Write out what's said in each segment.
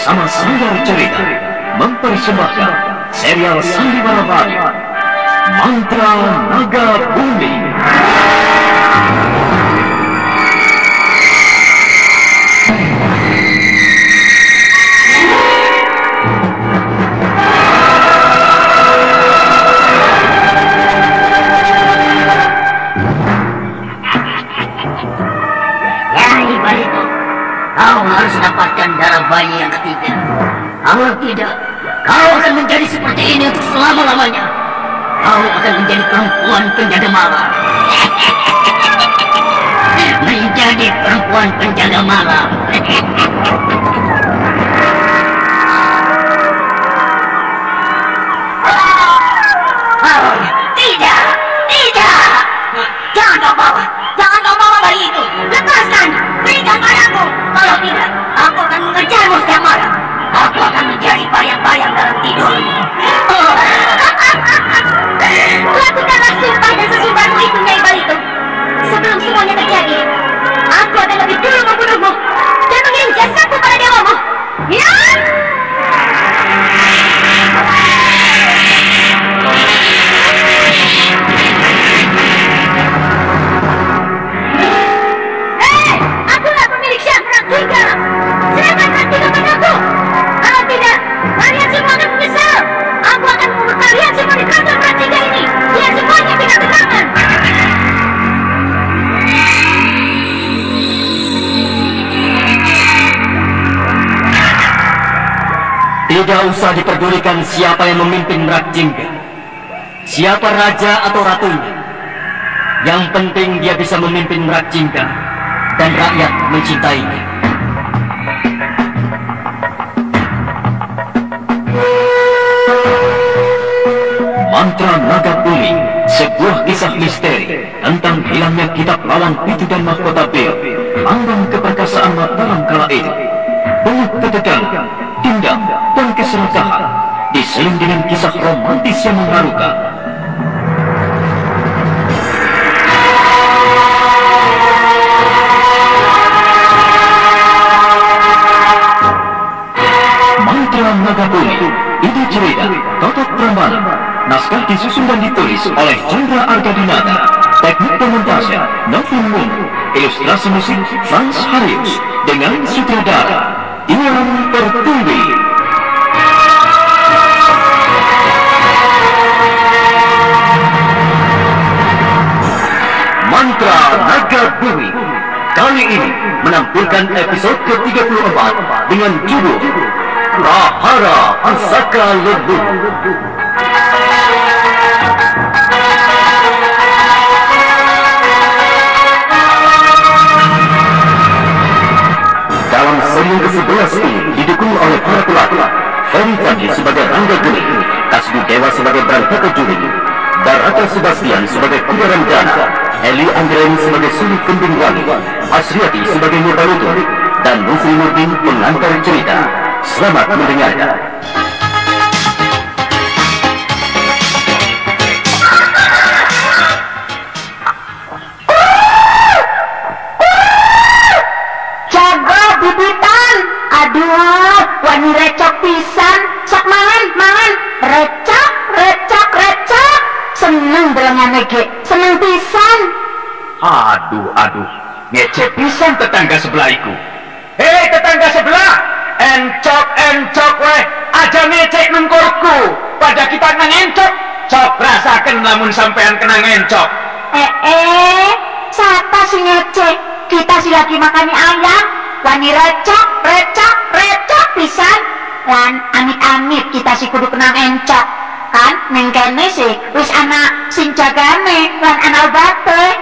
bersama Sanggar Cerita mempersembahkan serial Sandiwara Radio Mantra Naga Bumi. Kau harus dapatkan darah bayi yang ketiga. Kalau tidak, kau akan menjadi seperti ini untuk selama-lamanya. Kau akan menjadi perempuan penjaga malam. Menjadi perempuan penjaga malam. Oh, tidak, tidak. Jangan kau bawa bayi itu. Lepaskan, berikan padaku. Kalau tidak, aku akan mengejarmu setiap malam. Aku akan menjadi bayang-bayang dalam tidurmu. Lakukanlah sumpah dan sesudahmu itu, Nyai Barito. Sebelum semuanya terjadi, aku akan lebih dulu membunuhmu dan mengirim jasadmu pada dewamu. Ya! Serahkan Rantiga padaku. Kalau tidak, kalian semua akan menyesal. Aku akan mengurus kalian semua di kantor Rantiga ini. Biar semuanya tidak ketangan. Tidak usah diperdulikan siapa yang memimpin Mrakjingga, siapa raja atau ratunya. Yang penting dia bisa memimpin Mrakjingga dan rakyat mencintainya. Mantra Naga Bumi, sebuah kisah misteri tentang hilangnya kitab lawan Pitu dan Mahkota Bir, lambang keperkasaan Mataram kala itu. Penuh ketegangan, dendam, dan keserakahan, diseling dengan kisah romantis yang mengharukan. Mantra Naga Bumi, ide cerita Totot Pramana, naskah disusun dan ditulis oleh Chandra Argadinata, teknik pemontase Novin Mungu, ilustrasi musik Frans Harius, dengan sutradara Iwan Pertiwi. Mantra Naga Bumi kali ini menampilkan episode ke-34 dengan judul Prahara Pusaka Leluhur. Dalam seri ke-11 ini didukung oleh para pelakon Ferry Tadi sebagai Rangga Geni, Kasbu Dewa sebagai Brantaka Juri, Barata Sebastian sebagai Kuda Ramdana, Eli Anggreni sebagai Sulit Kembing Wangi, Asriati sebagai Nurbalutu, dan Nusri Nurdin pengantar cerita. Selamat mendengarkan. Jago bibitan. Aduh, wani recok pisan. Sak mangan. Recok. Seneng belengan ge, seneng pisan. Aduh, ngecek pisan tetangga sebelahiku. Hei tetangga sebelah, encok weh, aja ngecek nengkorku. Pada kita ngencok, cok rasakan lamun sampean kena ngencok. Siapa sih ngecek? Kita sih lagi makan ayam, wani recok pisan. Lan amit-amit kita sih kudu kena encok. Kan nengkene sih wis anak sing jagane lan ana obate.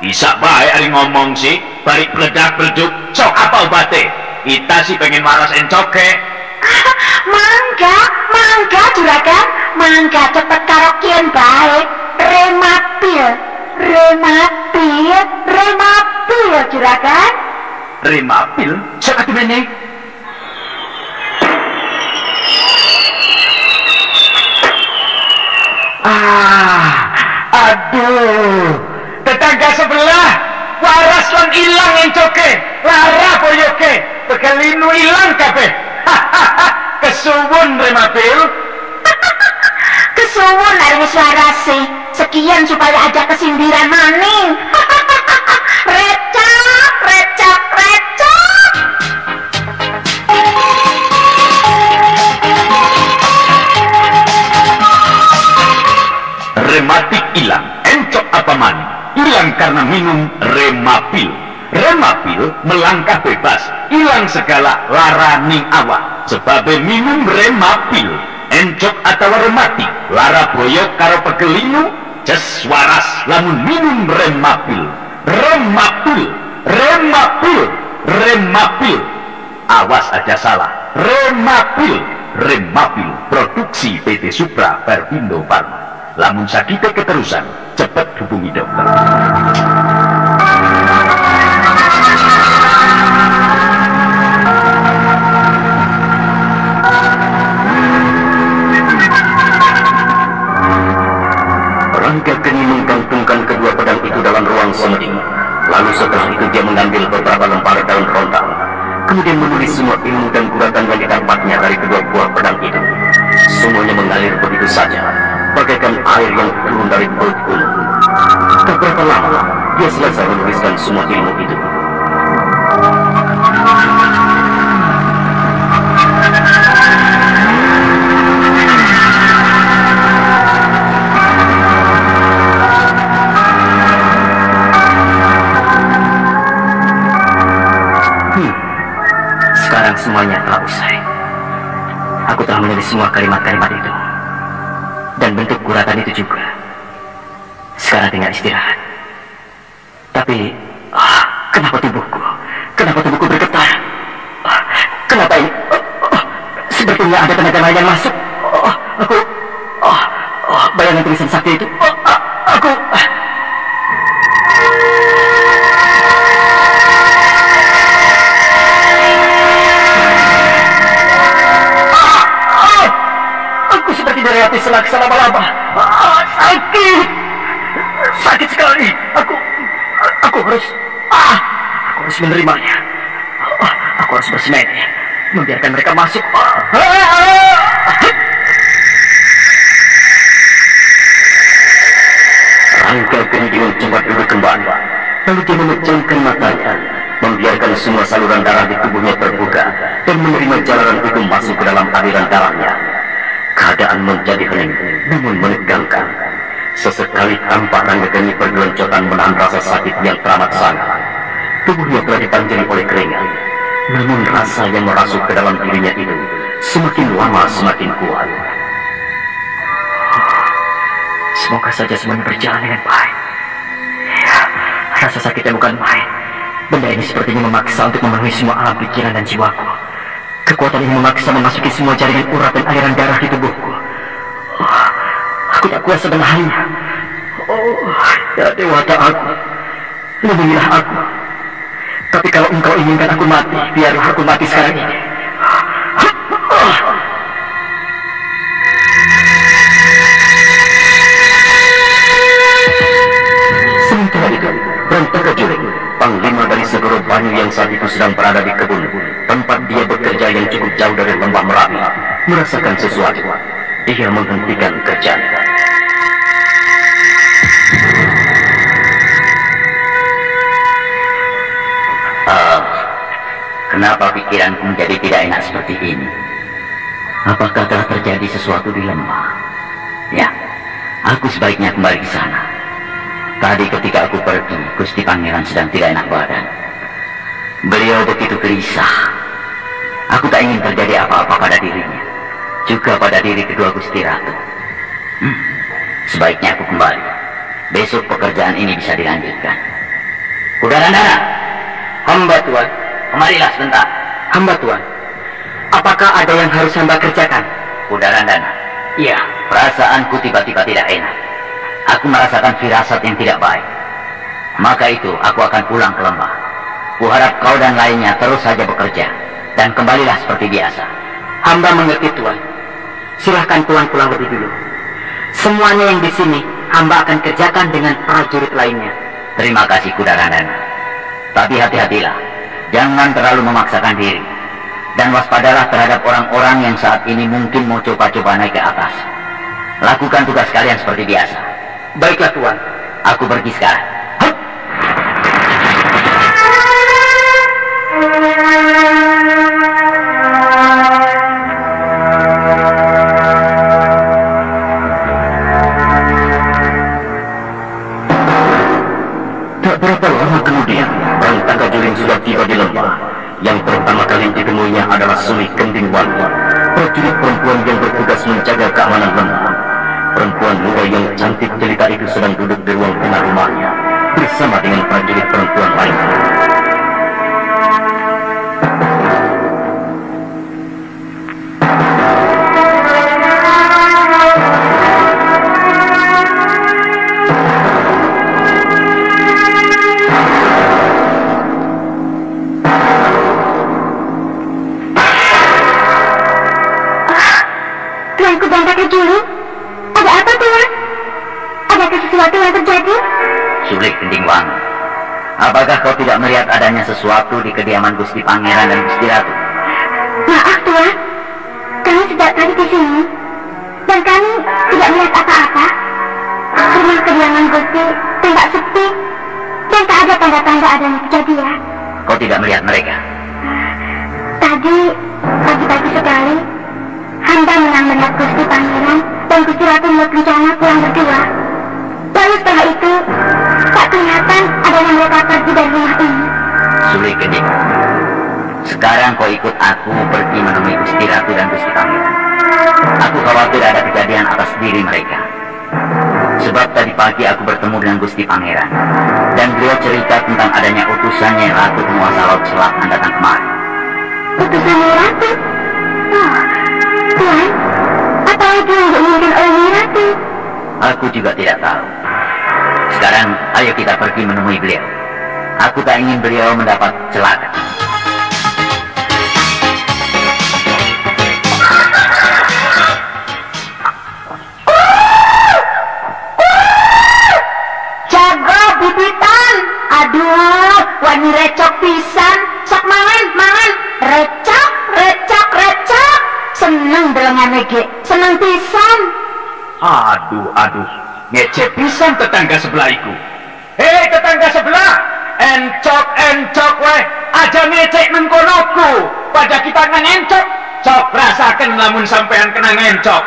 Bisa baik ari ngomong sih, balik beledak-beleduk, cok apa obate? Kita sih pengen waras encok ke. Mangga juragan, mangga cepet karaokean bae. Remapil juragan. Remapil? Cek atuh meneh. Aduh, tetangga sebelah waras lan ilang encoke, lara boyoke, begalinu ilang kabeh. Kesuwun Remapil. Kesuwun dari suara sih. Sekian supaya aja kesindiran maning. Recap, recap, recap. Rematik hilang, encok apa mani? Hilang karena minum Remapil. Remapil melangkah bebas, hilang segala lara ning awak. Sebab minum Remapil, encok atau rematik, lara boyok karo pegelinu, jes waras lamun minum Remapil. Remapil, Remapil, Remapil. Awas aja salah, Remapil, Remapil. Produksi PT Supra Perpindo Farma. Lamun sakitnya keterusan, cepat hubungi dokter. Rangga Geni menggantungkan kedua pedang itu dalam ruang semedi. Lalu setelah itu dia mengambil beberapa lembar daun rontang, kemudian menulis semua ilmu dan guratan yang didapatnya dari kedua buah pedang itu. Semuanya mengalir begitu saja, bagaikan air yang turun dari perut gunung. Tak berapa lama, dia selesai menuliskan semua ilmu itu. Sekarang semuanya telah usai. Aku telah menulis semua kalimat-kalimat itu. Dan bentuk guratan itu juga. Sekarang tinggal istirahat. Tapi, kenapa tubuhku bergetar? Kenapa ini? Sepertinya ada tenaga lain yang masuk. Bayangan tulisan sakti itu. Aku seperti direati selak laba-laba. Sakit sekali. Aku harus menerimanya. Aku harus bersemedi, membiarkan mereka masuk. Rangga Geni dengan cepat duduk kembali. Lalu dia memejamkan matanya, membiarkan semua saluran darah di tubuhnya terbuka dan menerima jalanan itu masuk ke dalam aliran darahnya. Keadaan menjadi hening, namun menegangkan. Sesekali tampak Rangga Geni bergeloncotan menahan rasa sakit yang teramat sangat. Tubuhnya telah dibanjiri oleh keringat, namun rasa yang merasuk ke dalam dirinya itu semakin lama semakin kuat. Semoga saja semuanya berjalan dengan baik. Ya, rasa sakitnya bukan main. Benda ini sepertinya memaksa untuk memenuhi semua alam pikiran dan jiwaku. Kekuatan ini memaksa memasuki semua jaringan urat dan aliran darah di tubuhku. Aku tak kuasa menahannya. Ya Dewata aku, lindungilah aku. Tapi kalau engkau inginkan aku mati, biarlah aku mati sekarang ini. Sementara itu, Brantaka Juling, panglima dari segoro Banyu yang saat itu sedang berada di kebun, tempat dia bekerja yang cukup jauh dari lembah Merapi, merasakan sesuatu. Dia menghentikan kerjanya. Kenapa pikiranku menjadi tidak enak seperti ini? Apakah telah terjadi sesuatu di lembah? Ya, aku sebaiknya kembali ke sana. Tadi ketika aku pergi, Gusti Pangeran sedang tidak enak badan. Beliau begitu gelisah. Aku tak ingin terjadi apa-apa pada dirinya, juga pada diri kedua Gusti Ratu. Sebaiknya aku kembali. Besok pekerjaan ini bisa dilanjutkan. Kudarandana, hamba Tuan. Kemarilah sebentar. Hamba Tuan, apakah ada yang harus hamba kerjakan? Kudarandana. Iya. Perasaanku tiba-tiba tidak enak. Aku merasakan firasat yang tidak baik. Maka itu aku akan pulang ke lembah. Kuharap kau dan lainnya terus saja bekerja dan kembalilah seperti biasa. Hamba mengerti Tuan. Silahkan Tuan pulang lebih dulu. Semuanya yang di sini hamba akan kerjakan dengan prajurit lainnya. Terima kasih Kudarandana. Tapi hati-hatilah. Jangan terlalu memaksakan diri. Dan waspadalah terhadap orang-orang yang saat ini mungkin mau coba-coba naik ke atas. Lakukan tugas kalian seperti biasa. Baiklah Tuan. Aku pergi sekarang. Hup! Tak berapa lama kemudian, Brantaka Juling sudah tiba di lembah. Yang pertama kali ditemuinya adalah Suli Kending Wangi, prajurit perempuan yang bertugas menjaga keamanan lembah. Perempuan muda yang cantik jelita itu sedang duduk di ruang tengah rumahnya bersama dengan prajurit perempuan lainnya. Tuanku Brantaka Juling, ada apa Tuan? Adakah sesuatu yang terjadi? Suli Kending Wangi, apakah kau tidak melihat adanya sesuatu di kediaman Gusti Pangeran dan Gusti Ratu? Maaf Tuan, kami sejak tadi di sini dan kami tidak melihat apa-apa. Rumah kediaman Gusti tampak sepi dan tak ada tanda-tanda adanya kejadian. Kau tidak melihat mereka? Tadi pagi-pagi sekali, hamba melihat Gusti Pangeran dan Gusti Ratu Mulut Kencana pulang berdua. Lalu setelah itu, tak kelihatan adanya mereka pergi dari rumah ini. Suli Kending, sekarang kau ikut aku pergi menemui Gusti Ratu dan Gusti Pangeran. Aku khawatir ada kejadian atas diri mereka. Sebab tadi pagi aku bertemu dengan Gusti Pangeran, dan beliau cerita tentang adanya utusannya Ratu penguasa Laut Selatan datang kemari. Utusan Ratu? Oh, Tuan, apa lagi yang diinginkan oleh Ratu? Aku juga tidak tahu. Sekarang ayo kita pergi menemui beliau. Aku tak ingin beliau mendapat celaka. Jago bibitan, aduh, wani recok pisan, sok mangan, recok, seneng belengane ge, seneng pisan. Aduh, ngecek pisan tetangga sebelah iku. Hei tetangga sebelah, encok weh, aja ngecek nengkonoku. Pada kita ngencok, cok rasakan lamun sampean kena ngencok.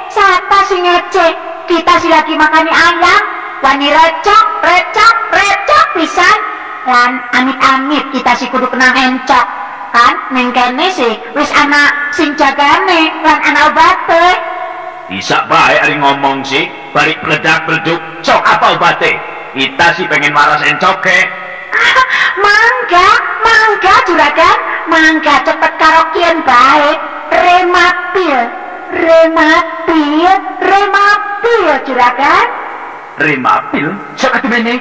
Siapa sih ngecek? Kita sih lagi makani ayam, wani recok pisan. Lan amit-amit kita sih kudu kena encok. Kan neng kene sih wis anak sing jagane lan anak obate. Bisa baik ari ngomong sih, balik peledak-peleduk, cok apa obate? Kita sih pengen waras encoke. Mangga juragan, mangga cepet karaokean baik. Remapil juragan. Remapil, cok atuh bene.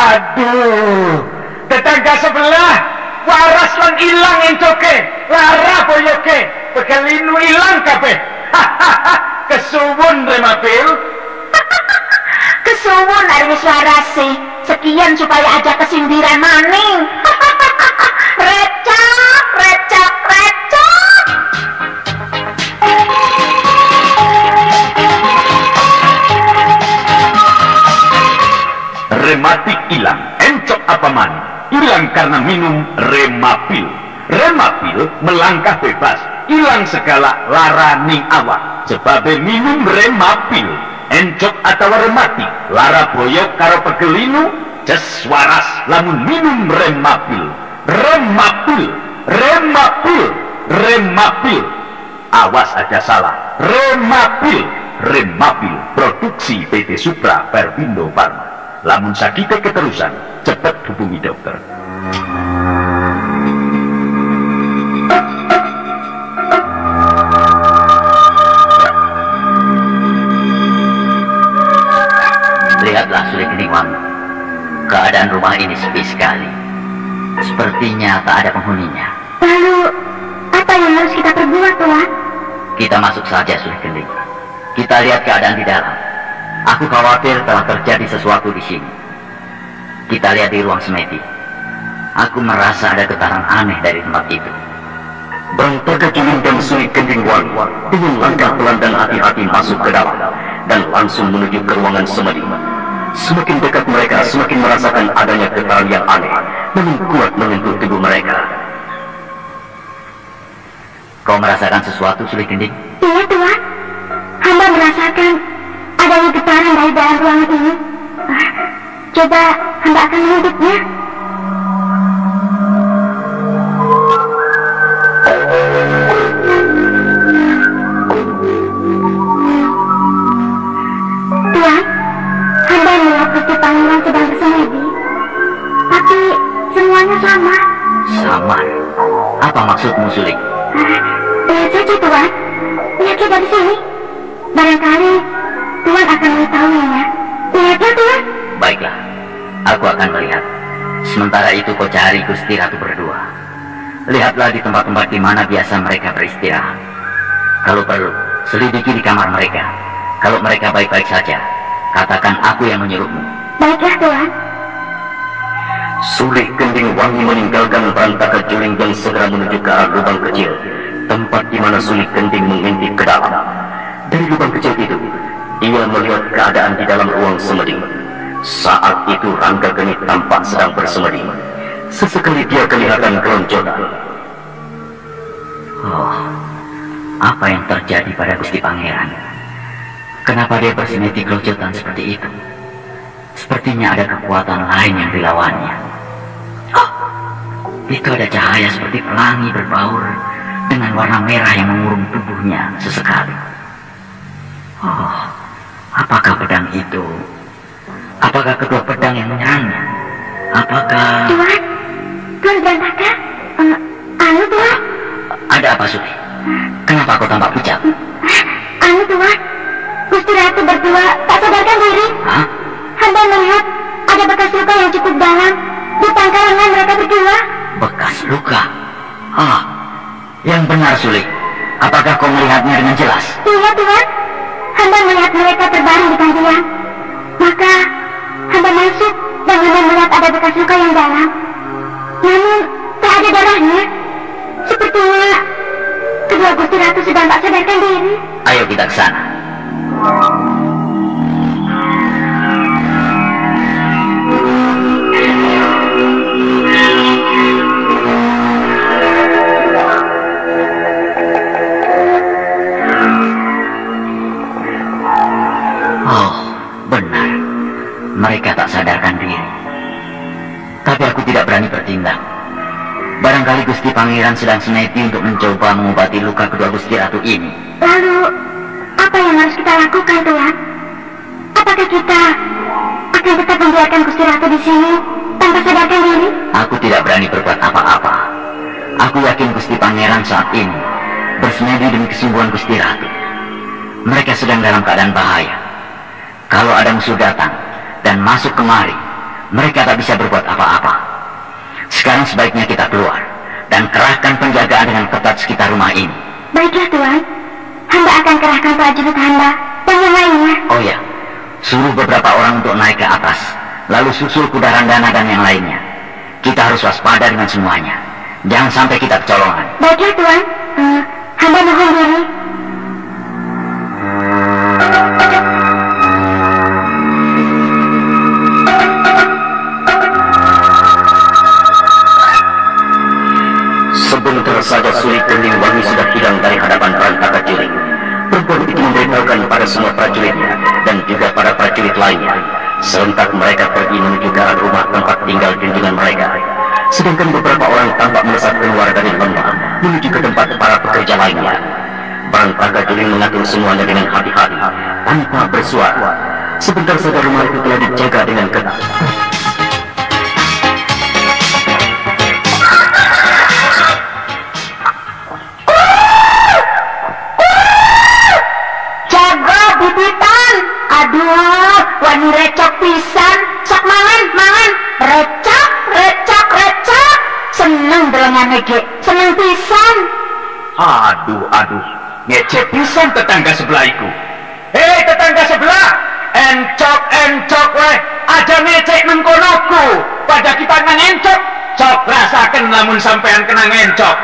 Aduh, tetangga sebelah waras lan ilang encoke, lara boyoke, pekelinu ilang kabeh. Kesuwun Remapil. Kesuwun ari wis waras sih. Sekian supaya aja kesindiran maning. Recok. Rematik ilang, encok apa man? Ilang karena minum Remapil. Remapil melangkah bebas, ilang segala lara ning awak. Sebab minum Remapil, encok atau rematik, lara boyok karo pegelinu, jes waras lamun minum Remapil. Remapil. Awas aja salah. Remapil produksi PT Supra Pervindo Pharma. Lamun sakitnya keterusan, cepat hubungi dokter. Lihatlah Suli Kending Wangi, keadaan rumah ini sepi sekali. Sepertinya tak ada penghuninya. Lalu, apa yang harus kita perbuat, Tuan? Kita masuk saja Suli Kending. Kita lihat keadaan di dalam. Aku khawatir telah terjadi sesuatu di sini. Kita lihat di ruang semedi. Aku merasa ada getaran aneh dari tempat itu. Brantaka Juling dan Suri Kending Wangi dengan langkah pelan dan hati-hati masuk ke dalam dan langsung menuju ke ruangan semedi. Semakin dekat mereka, semakin merasakan adanya getaran yang aneh, namun kuat menyentuh tubuh mereka. Kau merasakan sesuatu, Suri Kending? Iya, Tuan. Hamba merasakan adanya getaran dari dalam ruangan ini. Coba hamba akan mengintipnya. Tuan, hamba melihat Gusti Pangeran sedang bersemedi. Tapi semuanya sama. Samar? Apa maksudmu, Suri? Lihat saja, Tuan. Lihatlah dari sini. Barangkali Tuan akan mengetahuinya. Lihatlah, Tuan. Baiklah, aku akan melihat. Sementara itu kau cari Gusti Ratu berdua. Lihatlah di tempat-tempat di mana biasa mereka beristirahat. Kalau perlu, selidiki di kamar mereka. Kalau mereka baik-baik saja, katakan aku yang menyuruhmu. Baiklah, Tuan. Suri Kending Wangi meninggalkan Brantaka Juling dan segera menuju ke arah lubang kecil, tempat di mana Suri Kending mengintip ke dalam. Dari lubang kecil itu, ia melihat keadaan di dalam ruang semedi. Saat itu Rangga Geni tampak sedang bersemedi. Sesekali dia kelihatan keloncotan. Oh, apa yang terjadi pada Gusti Pangeran? Kenapa dia bersemedi keloncotan seperti itu? Sepertinya ada kekuatan lain yang dilawannya. Oh, itu ada cahaya seperti pelangi berbaur dengan warna merah yang mengurung tubuhnya sesekali. Oh, apakah pedang itu? Apakah kedua pedang yang menyerangnya? Apakah... Tuan Brantaka? Anu, Tuan? Ada apa, Suri? Kenapa kau tampak pucat? Anu, Tuan. Gusti Ratu berdua tak sadarkan diri. Hah? Hamba melihat ada bekas luka yang cukup dalam di pangkal lengan mereka berdua. Bekas luka? Ah, yang benar, Suri. Apakah kau melihatnya dengan jelas? Iya, Tuan. Hamba melihat mereka terbaring di kantian. Maka hamba masuk dan hamba melihat ada bekas luka yang dalam. Namun tak ada darahnya. Sepertinya kedua Gusti Ratu sedang tak sadarkan diri. Ayo kita ke sana. Oh, benar. Mereka tak sadarkan diri. Tapi aku tidak berani bertindak. Barangkali Gusti Pangeran sedang semedi untuk mencoba mengobati luka kedua Gusti Ratu ini. Lalu, apa yang harus kita lakukan, Tuan? Apakah kita akan tetap membiarkan Gusti Ratu di sini tanpa sadarkan diri? Aku tidak berani berbuat apa-apa. Aku yakin Gusti Pangeran saat ini bersemedi demi kesembuhan Gusti Ratu. Mereka sedang dalam keadaan bahaya. Kalau ada musuh datang dan masuk kemari, mereka tak bisa berbuat apa-apa. Sekarang sebaiknya kita keluar dan kerahkan penjagaan dengan ketat sekitar rumah ini. Baiklah, Tuan. Hamba akan kerahkan prajurit hamba dan yang lainnya. Oh ya, suruh beberapa orang untuk naik ke atas, lalu susul kuda Randana dan yang lainnya. Kita harus waspada dengan semuanya. Jangan sampai kita kecolongan. Baiklah, Tuan. Hamba mohon diri. Sebentar saja Suri Kending Wangi sudah hilang dari hadapan Brantaka Juling. Perempuan itu memberitahukan pada semua prajuritnya dan juga para prajurit lainnya. Serentak mereka pergi menuju ke arah rumah tempat tinggal junjungan mereka. Sedangkan beberapa orang tampak melesat keluar dari lembah menuju ke tempat para pekerja lainnya. Brantaka Juling mengatur semuanya dengan hati-hati tanpa bersuara. Sebentar saja rumah itu telah dijaga dengan ketat. Aduh, wani recok pisan, sak mangan, recok. Seneng delengan ege, seneng pisan. Aduh, ngecek pisan tetangga sebelahiku. Hei tetangga sebelah, Encok weh, aja ngecek nengkonoku. Pada kita ngencok, cok rasakan lamun sampean kena ngencok.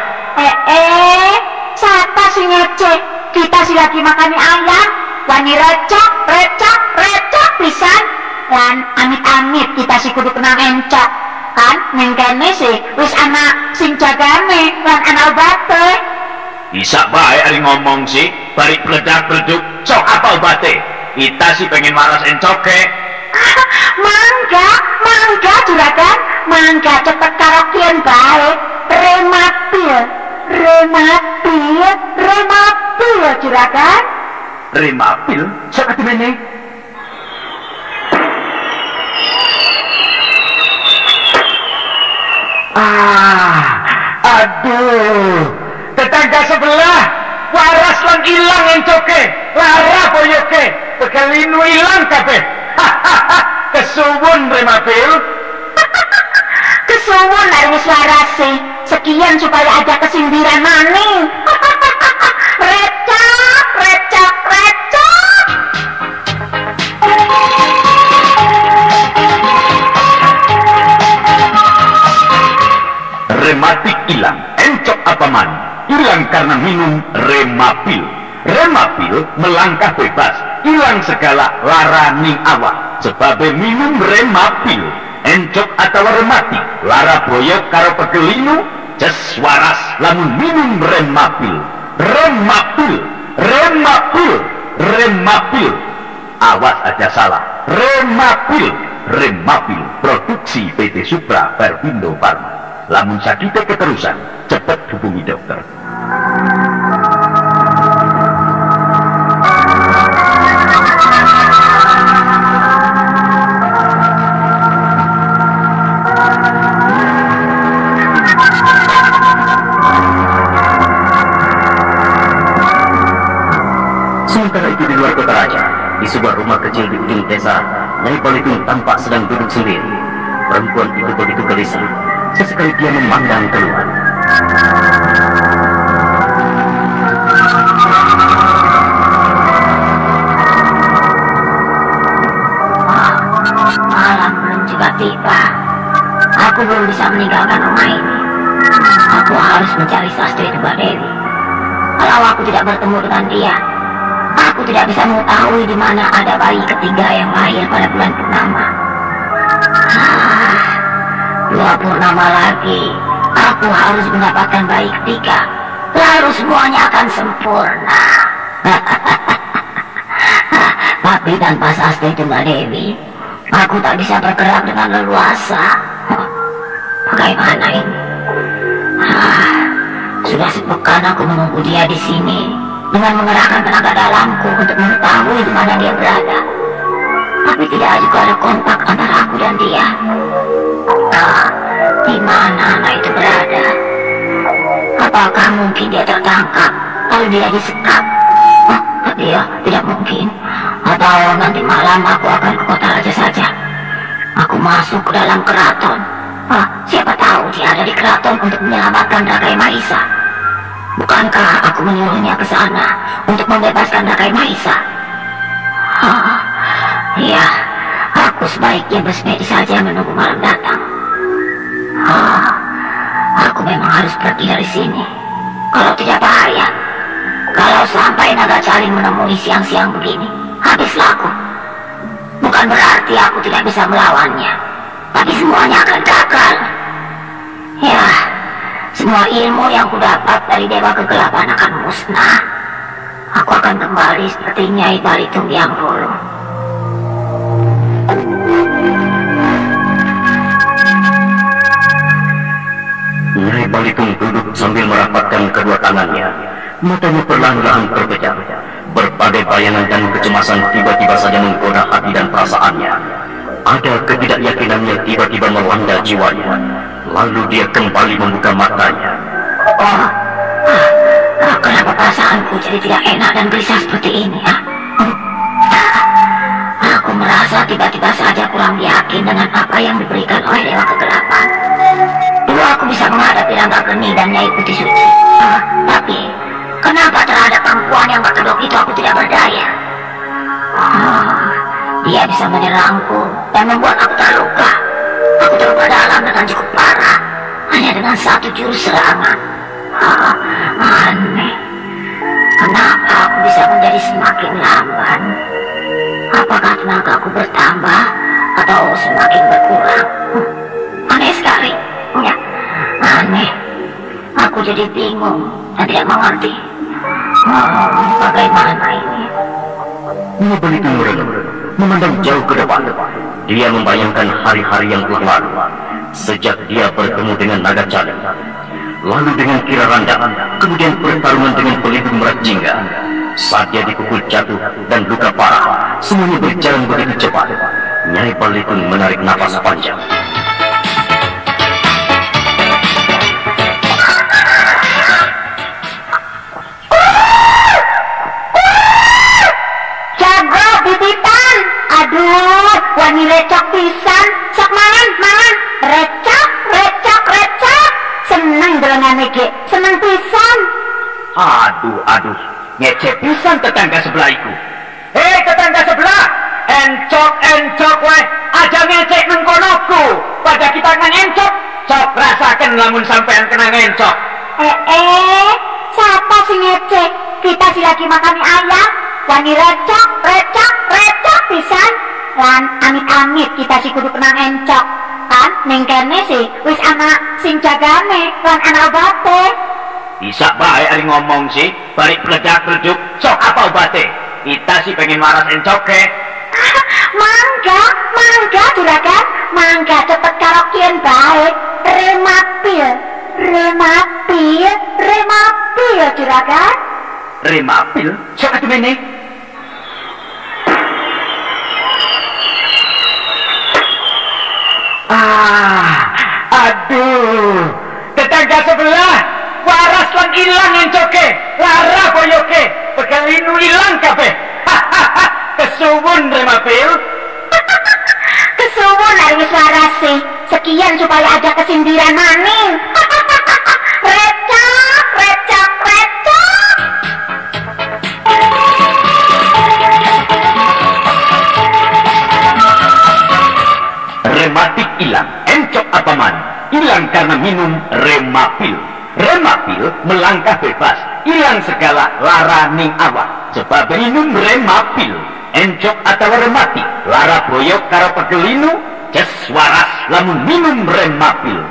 Siapa sih ngecek? Kita sih lagi makan ayam, wani recok pisan. Dan amit-amit kita sih kudu kena encok. Kan, nengkene sih, wis anak sing jagane, lan anak obate. Bisa baik ari ngomong sih, balik beledak-beleduk, cok apa obate? Kita sih pengen waras encoke. Mangga juragan, mangga cepet karaokean baik. Remapil juragan. Remapil? Sok ati meneh. Aduh, tetangga sebelah waras lan ilang encoke, lara boyoke, bekalinu ilang kabeh. Kesuwun Remapil. Kesuwun lah wis warase. Sekian supaya ada kesindiran maning. Recok. Rematik ilang, encok apa man? Hilang karena minum Remapil. Remapil melangkah bebas, hilang segala lara ning awak. Sebab minum Remapil, encok atau rematik, lara boyok karo pegelinu, jes waras lamun minum Remapil. Remapil. Awas aja salah. Remapil produksi PT Supra Perpindo Pharma. Lamun sakitnya keterusan, cepat hubungi dokter. Sementara itu di luar kota raja, di sebuah rumah kecil di ujung desa, Nyai Balitung tampak sedang duduk sendiri. Perempuan itu begitu gelisah. Sesekali dia memandang keluar. Malam belum juga tiba. Aku belum bisa meninggalkan rumah ini. Aku harus mencari Sastri Tunggal Dewi. Kalau aku tidak bertemu dengan dia, aku tidak bisa mengetahui di mana ada bayi ketiga yang lahir pada bulan purnama. 2 purnama lagi, aku harus mendapatkan bayi ketiga. Lalu semuanya akan sempurna. Tapi tanpa Sastri Tunggal Dewi, aku tak bisa bergerak dengan leluasa. Bagaimana ini? Sudah sepekan aku menunggu dia di sini dengan mengerahkan tenaga dalamku untuk mengetahui di mana dia berada. Tapi tidak juga ada kontak antara aku dan dia. Di mana anak itu berada? Apakah mungkin dia tertangkap lalu dia disekap? Dia tidak mungkin. Atau nanti malam aku akan ke kota raja saja. Aku masuk ke dalam keraton. Siapa tahu dia ada di keraton untuk menyelamatkan Rakai Mahisa. Bukankah aku menyuruhnya ke sana untuk membebaskan Rakai Mahisa? Ya, aku sebaiknya bersemedi saja menunggu malam datang. Aku memang harus pergi dari sini. Kalau tidak bahaya. Kalau sampai naga caling menemui siang-siang begini, habislah aku. Bukan berarti aku tidak bisa melawannya, tapi semuanya akan gagal. Ya, semua ilmu yang kudapat dari Dewa Kegelapan akan musnah. Aku akan kembali seperti Nyai Balitung yang dulu. Nyai Balitung duduk sambil merapatkan kedua tangannya. Matanya perlahan-lahan terpejam. Berbagai bayangan dan kecemasan tiba-tiba saja menggoda hati dan perasaannya. Ada ketidakyakinan yang tiba-tiba melanda jiwanya. Lalu dia kembali membuka matanya. Kenapa perasaanku jadi tidak enak dan gelisah seperti ini? Aku merasa tiba-tiba saja kurang yakin dengan apa yang diberikan oleh Dewa Kegelapan. Dulu aku bisa menghadapi Rangga Geni dan Nyai Putih Suci. Tapi kenapa terhadap perempuan yang berkedok itu aku tidak berdaya? Dia bisa menyerangku dan membuat aku terluka. Aku terluka dalam dengan cukup parah, hanya dengan satu jurus serangan. Aneh. Kenapa aku bisa menjadi semakin lamban? Apakah tenagaku bertambah atau semakin berkurang? Aneh sekali. Ya, aneh. Aku jadi bingung dan tidak mengerti. Bagaimana ini? Begitu merenung, memandang jauh ke depan. Dia membayangkan hari-hari yang telah lalu, sejak dia bertemu dengan naga Calik, lalu dengan Kiraranda, kemudian pertarungan dengan pelindung Merak Jingga. Saat dia dipukul jatuh dan luka parah, semuanya berjalan begitu cepat. Nyai Balikun menarik napas panjang. Aduh, wani recok pisan. Sok mangan. Recok. Seneng dolonane ge, seneng pisan. Aduh, ngecek pisan tetangga sebelahku. Hei tetangga sebelah, encok weh, aja ngecek nang konoku. Pada kita nang encok, sok rasakan lamun sampean kena ngencok. Siapa sih ngecek? Kita sih lagi makan ayam. Wani recok pisan. Lan amit-amit kita sih kudu kena encok. Kan ning kene sih wis ana sing jagane lan ana obate. Bisa bae ari ngomong sih, balik peledak-peleduk, sok apa obate? Kita sih pengen waras encoke. Mangga juragan, mangga cepet karokien bae. Remapil juragan. Remapil? Sok atuh meneh. Aduh, tetangga sebelah waras lang ilang encoke, lara boyoke, pegalinu ilang kabeh. Kesuwun Remapil. Kesuwun ari waras sih. Sekian supaya ada kesindiran maning. Recok. Rematik ilang, encok apa man? Ilang karena minum Remapil. Remapil melangkah bebas, ilang segala lara ning awak. Sebab minum Remapil, encok atau rematik, lara boyok karo pegelinu, jes waras lamun minum Remapil.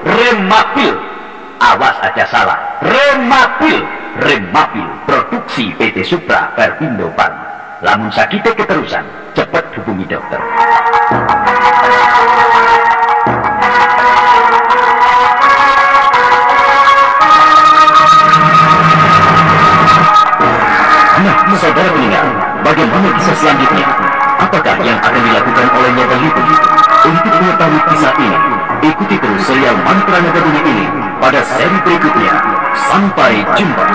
Remapil. Awas aja salah. Remapil. Produksi PT Supra Perpindo Pharma. Lamun sakitnya keterusan, cepat hubungi dokter. Nah, saudara pendengar, bagaimana kisah selanjutnya? Apakah yang akan dilakukan olehnya begitu? Untuk mengetahui kisah ini, ikuti terus serial Mantra Naga Bumi ini pada seri berikutnya. Sampai jumpa.